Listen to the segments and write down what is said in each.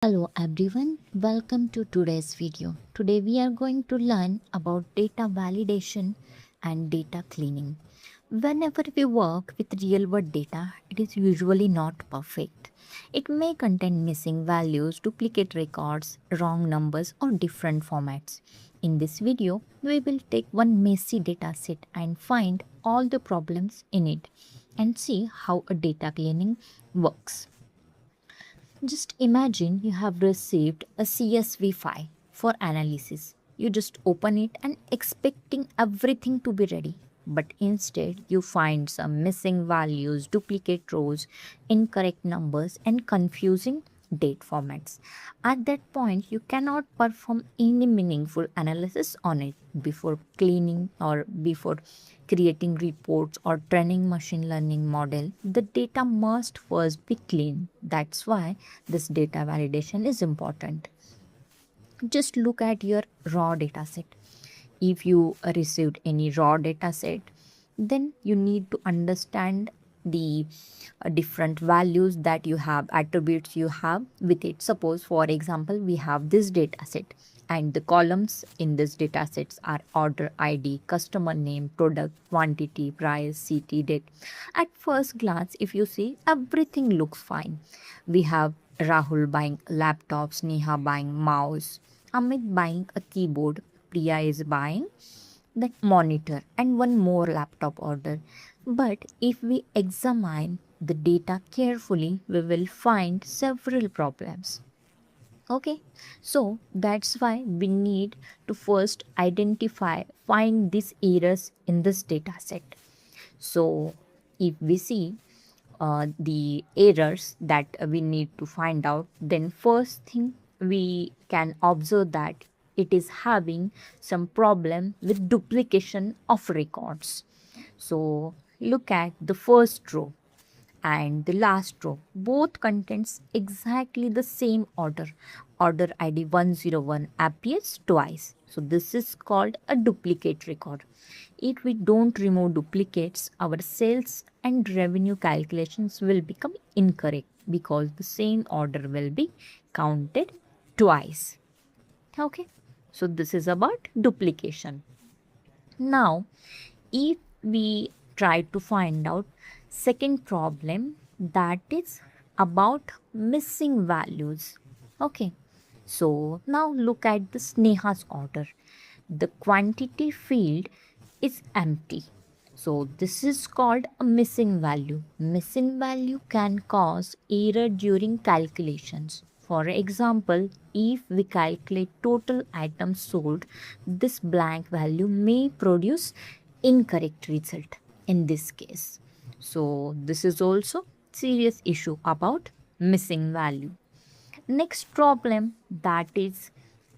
Hello everyone, welcome to today's video. Today we are going to learn about data validation and data cleaning. Whenever we work with real world data, it is usually not perfect. It may contain missing values, duplicate records, wrong numbers, or different formats. In this video, we will take one messy data set and find all the problems in it and see how a data cleaning works. Just imagine you have received a CSV file for analysis. You just open it and expecting everything to be ready. But instead, you find some missing values, duplicate rows, incorrect numbers, and confusing date formats. At that point, you cannot perform any meaningful analysis on it before cleaning or before creating reports or training machine learning model. The data must first be clean. That's why this data validation is important. Just look at your raw data set. If you received any raw data set, then you need to understand the different values that you have, attributes you have with it. Suppose for example we have this data set, and the columns in this data sets are order ID, customer name, product, quantity, price, ct, date. At first glance, if you see, everything looks fine. We have Rahul buying laptops, Neha buying mouse, Amit buying a keyboard, Priya is buying that monitor, and one more laptop order. But if we examine the data carefully, we will find several problems. Okay, so that's why we need to first find these errors in this data set. So if we see the errors that we need to find out, then first thing we can observe that it is having some problem with duplication of records. So look at the first row and the last row, both contains exactly the same order. Order ID 101 appears twice, so this is called a duplicate record. If we don't remove duplicates, our sales and revenue calculations will become incorrect because the same order will be counted twice. Okay, so this is about duplication. Now if we try to find out second problem, that is about missing values. Okay, so now look at the Sneha's order. The quantity field is empty, so this is called a missing value. Missing value can cause error during calculations. For example, if we calculate total items sold, this blank value may produce incorrect result in this case. So this is also serious issue about missing value. Next problem, that is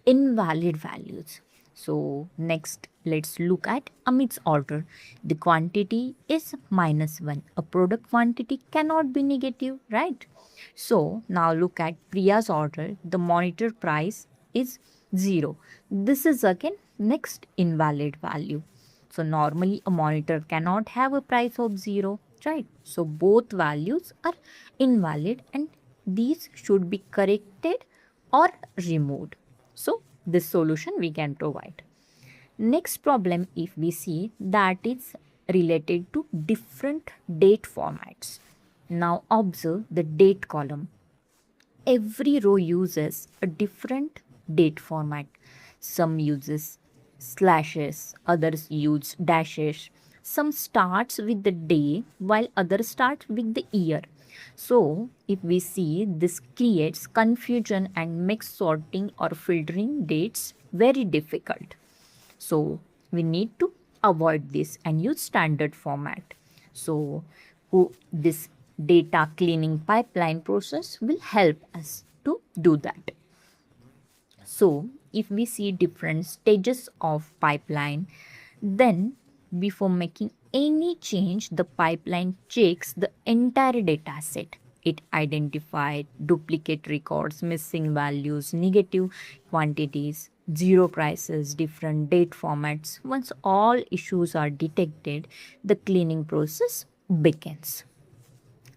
invalid values. So next let's look at Amit's order. The quantity is -1. A product quantity cannot be negative, right? So now look at Priya's order. The monitor price is 0. This is again next invalid value. So normally a monitor cannot have a price of 0, right? So both values are invalid and these should be corrected or removed. So this solution we can provide. Next problem, if we see, that is related to different date formats. Now observe the date column. Every row uses a different date format. Some uses slashes, others use dashes. Some starts with the day while others start with the year. So if we see, this creates confusion and makes sorting or filtering dates very difficult. So we need to avoid this and use standard format. So this data cleaning pipeline process will help us to do that. So if we see different stages of pipeline, then before making any change, the pipeline checks the entire data set. It identified duplicate records, missing values, negative quantities, zero prices, different date formats. Once all issues are detected, the cleaning process begins.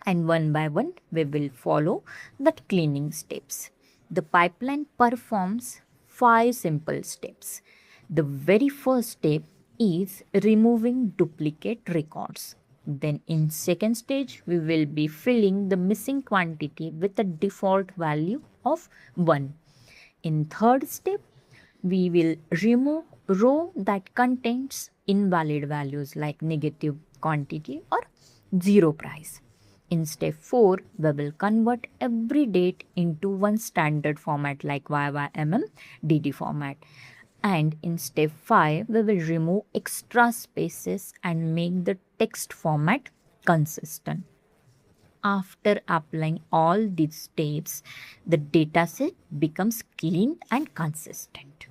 And one by one, we will follow that cleaning steps. The pipeline performs 5 simple steps. The very first step is removing duplicate records. Then in second stage, we will be filling the missing quantity with a default value of 1. In third step, we will remove row that contains invalid values like negative quantity or zero price. In step 4, we will convert every date into one standard format like YYMM DD format. And in step 5, we will remove extra spaces and make the text format consistent. After applying all these steps, the dataset becomes clean and consistent.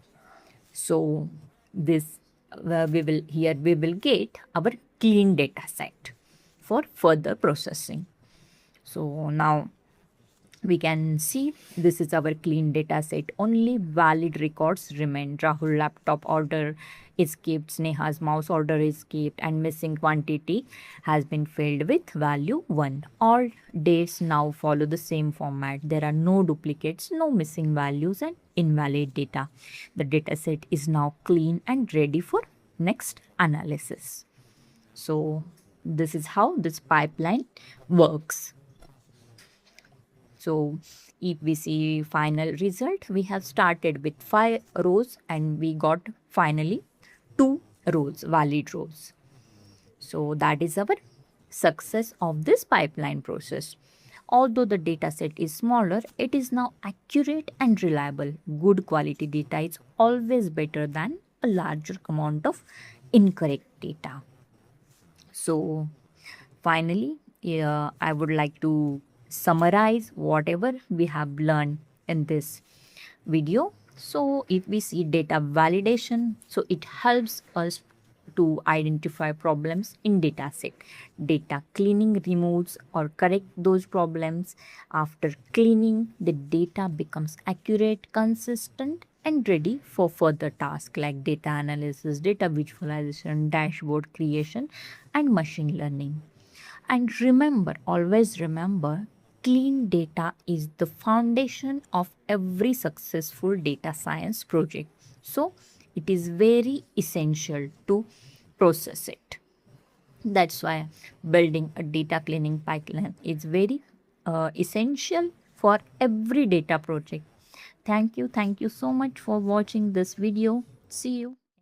So this we will get our clean data set for further processing. So now we can see this is our clean data set. Only valid records remain. Rahul laptop order is kept, Sneha's mouse order is kept, and missing quantity has been filled with value 1. All dates now follow the same format. There are no duplicates, no missing values and invalid data. The data set is now clean and ready for next analysis. So this is how this pipeline works. So if we see final result, we have started with 5 rows and we got finally 2 rows, valid rows. So that is our success of this pipeline process. Although the data set is smaller, it is now accurate and reliable. Good quality data is always better than a larger amount of incorrect data. So finally, I would like to summarize whatever we have learned in this video. So if we see data validation, so it helps us to identify problems in data set. Data cleaning removes or correct those problems. After cleaning, the data becomes accurate, consistent and ready for further tasks like data analysis, data visualization, dashboard creation and machine learning. And remember, always remember, clean data is the foundation of every successful data science project. So, it is very essential to process it. That's why building a data cleaning pipeline is very essential for every data project. Thank you. Thank you so much for watching this video. See you.